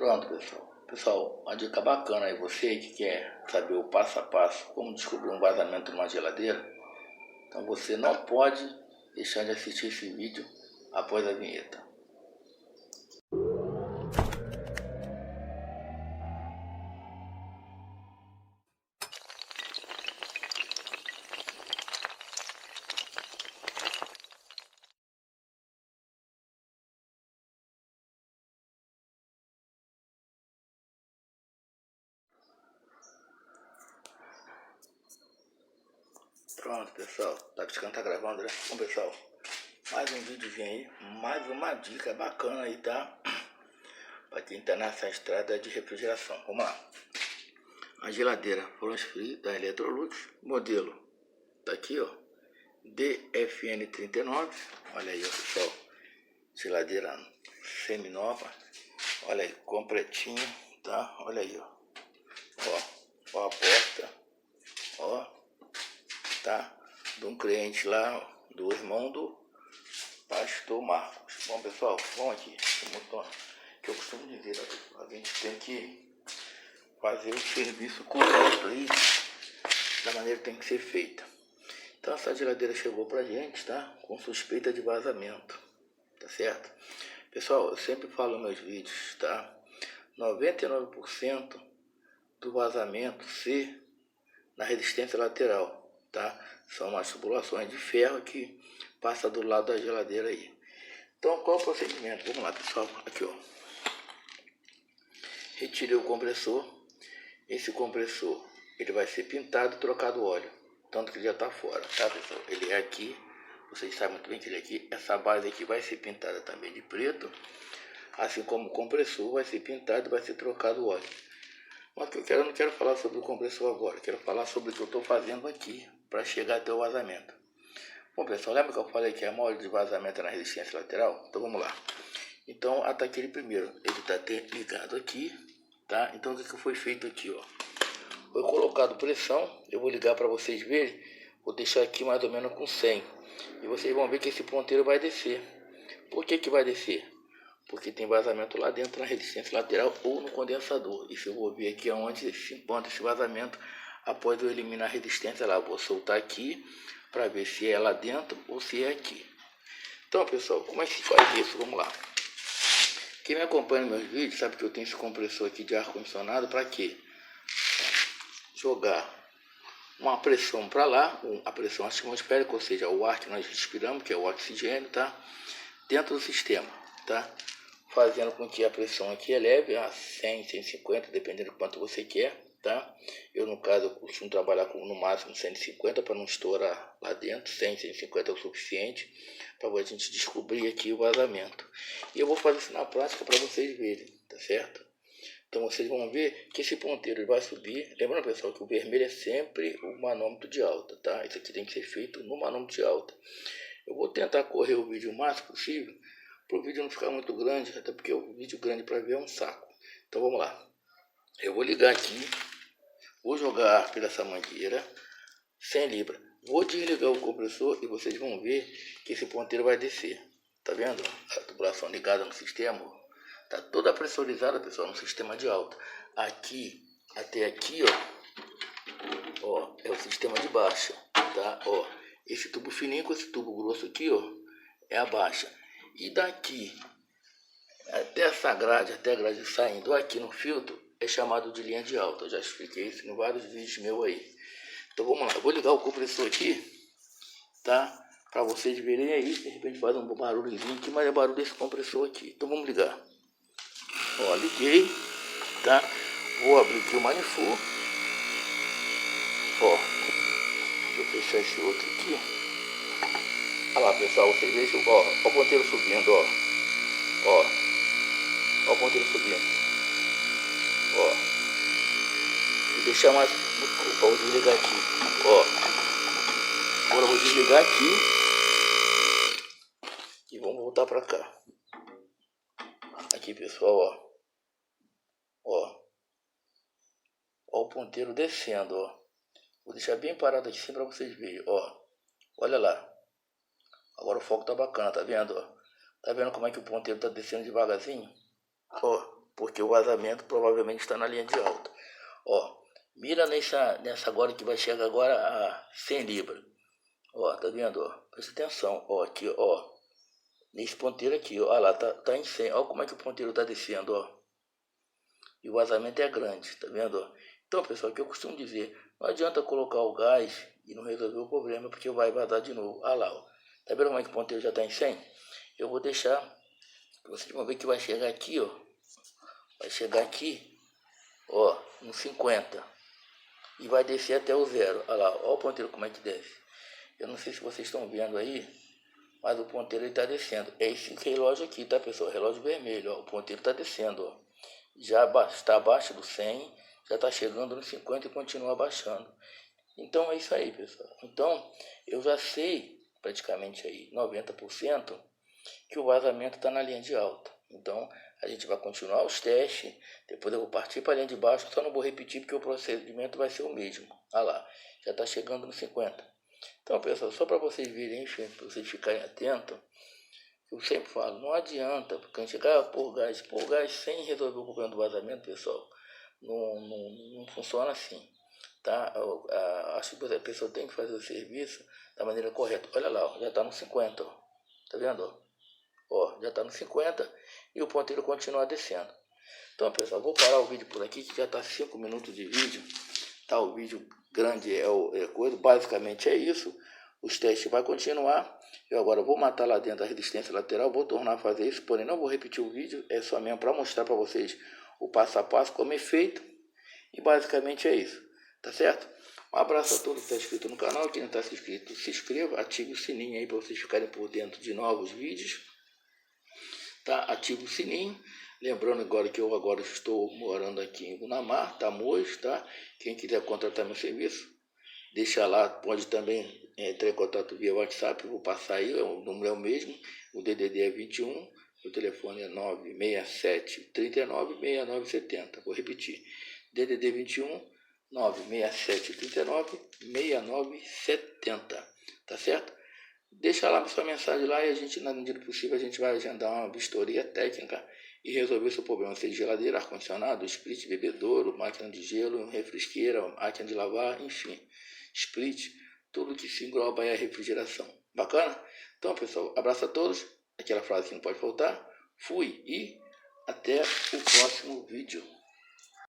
Pronto, pessoal. Pessoal, uma dica bacana aí, você que quer saber o passo a passo, como descobrir um vazamento numa geladeira, então você não pode deixar de assistir esse vídeo após a vinheta. Pronto, pessoal, tá piscando, tá gravando, né? Bom, pessoal, mais um videozinho aí, mais uma dica bacana aí, tá? Pra quem tá nessa estrada de refrigeração. Vamos lá. A geladeira Frost Free da Electrolux, modelo tá aqui, ó, DFN39. Olha aí, ó, pessoal, geladeira semi-nova. Olha aí, completinho, tá? Olha aí, ó. Ó a porta, ó, tá? De um cliente lá, ó, do irmão do pastor Marcos. Bom, pessoal, vamos aqui, que eu costumo dizer, a gente tem que fazer o serviço correto aí, da maneira que tem que ser feita. Então essa geladeira chegou pra gente, tá? Com suspeita de vazamento, tá certo? Pessoal, eu sempre falo nos meus vídeos, tá? 99% do vazamento ser na resistência lateral, tá? São as tubulações de ferro que passa do lado da geladeira aí. Então qual é o procedimento? Vamos lá, pessoal, aqui, ó. Retirei o compressor. Esse compressor, ele vai ser pintado e trocado óleo, tanto que ele já tá fora, tá, pessoal? Ele é aqui, vocês sabem muito bem que ele é aqui. Essa base aqui vai ser pintada também de preto, assim como o compressor vai ser pintado e vai ser trocado o óleo. Mas eu não quero falar sobre o compressor agora, quero falar sobre o que eu estou fazendo aqui para chegar até o vazamento. Bom, pessoal, lembra que eu falei que a maioria de vazamento é na resistência lateral? Então vamos lá. Então até aquele primeiro, ele está ligado aqui, tá? Então o que foi feito aqui, ó? Foi colocado pressão, eu vou ligar para vocês verem, vou deixar aqui mais ou menos com 100. E vocês vão ver que esse ponteiro vai descer. Por que vai descer? Porque tem vazamento lá dentro na resistência lateral ou no condensador. Isso eu vou ver aqui onde se encontra esse vazamento após eu eliminar a resistência lá. Vou soltar aqui para ver se é lá dentro ou se é aqui. Então, pessoal, como é que se faz isso? Vamos lá. Quem me acompanha nos meus vídeos sabe que eu tenho esse compressor aqui de ar-condicionado para quê? Jogar uma pressão para lá, a pressão atmosférica, ou seja, o ar que nós respiramos, que é o oxigênio, tá? Dentro do sistema, tá? Fazendo com que a pressão aqui eleve a 100, 150, dependendo do quanto você quer, tá? Eu, no caso, eu costumo trabalhar com no máximo 150 para não estourar lá dentro. 100, 150 é o suficiente para a gente descobrir aqui o vazamento. E eu vou fazer isso na prática para vocês verem, tá certo? Então vocês vão ver que esse ponteiro vai subir. Lembrando, pessoal, que o vermelho é sempre o manômetro de alta, tá? Isso aqui tem que ser feito no manômetro de alta. Eu vou tentar correr o vídeo o máximo possível, para o vídeo não ficar muito grande, até porque o vídeo grande para ver é um saco. Então vamos lá. Eu vou ligar aqui, vou jogar ar pela essa mangueira, 100 libras. Vou desligar o compressor e vocês vão ver que esse ponteiro vai descer. Tá vendo? A tubulação ligada no sistema. Tá toda pressurizada, pessoal, no sistema de alta. Aqui, até aqui, ó, é o sistema de baixa, tá? Ó, esse tubo fininho com esse tubo grosso aqui, ó, é a baixa. E daqui até essa grade, até a grade saindo aqui no filtro, é chamado de linha de alta. Eu já expliquei isso em vários vídeos meus aí. Então vamos lá, eu vou ligar o compressor aqui, tá? Para vocês verem aí, de repente faz um barulhozinho aqui, mas é barulho desse compressor aqui. Então vamos ligar. Ó, liguei, tá? Vou abrir aqui o manifold. Ó, deixa eu fechar esse outro aqui. Olha lá, pessoal, vocês vejam, ó, ó o ponteiro subindo, ó. Ó, ó o ponteiro subindo. Ó, vou deixar mais, vou desligar aqui, ó. Agora eu vou desligar aqui e vamos voltar pra cá. Aqui, pessoal, ó. Ó o ponteiro descendo, ó. Vou deixar bem parado aqui assim pra vocês verem, ó. Olha lá. Agora o foco tá bacana, tá vendo, ó? Tá vendo como é que o ponteiro tá descendo devagarzinho? Ó. porque o vazamento provavelmente está na linha de alta. Ó, mira nessa agora que vai chegar agora a 100 libras. Ó, tá vendo? Ó, presta atenção. Ó, aqui, ó. Nesse ponteiro aqui, ó. Olha lá, tá em 100. Ó como é que o ponteiro tá descendo, ó. E o vazamento é grande, tá vendo? Ó? Então, pessoal, o que eu costumo dizer, não adianta colocar o gás e não resolver o problema, porque vai vazar de novo. Olha lá, ó. Tá vendo como é que o ponteiro já tá em 100? Eu vou deixar, vocês vão ver que vai chegar aqui, ó. Vai chegar aqui, ó, no 50. E vai descer até o 0. Olha lá, ó o ponteiro como é que desce. Eu não sei se vocês estão vendo aí, mas o ponteiro está descendo. É esse relógio aqui, tá, pessoal? Relógio vermelho, ó. O ponteiro está descendo, ó. Já está abaixo do 100, já está chegando nos 50 e continua baixando. Então é isso aí, pessoal. Então eu já sei praticamente aí 90% que o vazamento está na linha de alta. Então a gente vai continuar os testes, depois eu vou partir para a linha de baixo, só não vou repetir porque o procedimento vai ser o mesmo. Olha lá, já está chegando nos 50. Então, pessoal, só para vocês verem, enfim, para vocês ficarem atentos, eu sempre falo, não adianta, porque a gente chegar por gás sem resolver o problema do vazamento, pessoal, não funciona assim, tá? Acho que a pessoa tem que fazer o serviço da maneira correta. Olha lá, ó, já está no 50, ó. Tá vendo? Ó, já está no 50 e o ponteiro continua descendo. Então, pessoal, vou parar o vídeo por aqui, que já está 5 minutos de vídeo, tá? O vídeo grande é coisa, basicamente é isso. Os testes vai continuar. Eu agora vou matar lá dentro a resistência lateral, vou tornar a fazer isso, porém não vou repetir o vídeo, é só mesmo para mostrar para vocês o passo a passo, como é feito. E basicamente é isso, tá certo? Um abraço a todos que estão inscritos no canal, quem não está inscrito, se inscreva, ative o sininho aí para vocês ficarem por dentro de novos vídeos. Tá? Ative o sininho. Lembrando agora que eu agora estou morando aqui em Gunamar, Tamoios, tá? Quem quiser contratar meu serviço, deixa lá, pode também entrar em contato via WhatsApp, eu vou passar aí, o número é o mesmo, o DDD é 21, o telefone é 967 39 69 70. Vou repetir, DDD 21 967 39 69 70, tá certo? Deixa lá sua mensagem lá e a gente, na medida do possível, a gente vai agendar uma vistoria técnica e resolver seu problema, seja geladeira, ar-condicionado, split, bebedouro, máquina de gelo, refresqueira, máquina de lavar, enfim, split, tudo que se engloba é a refrigeração. Bacana? Então, pessoal, abraço a todos, aquela frase que não pode faltar, fui e até o próximo vídeo.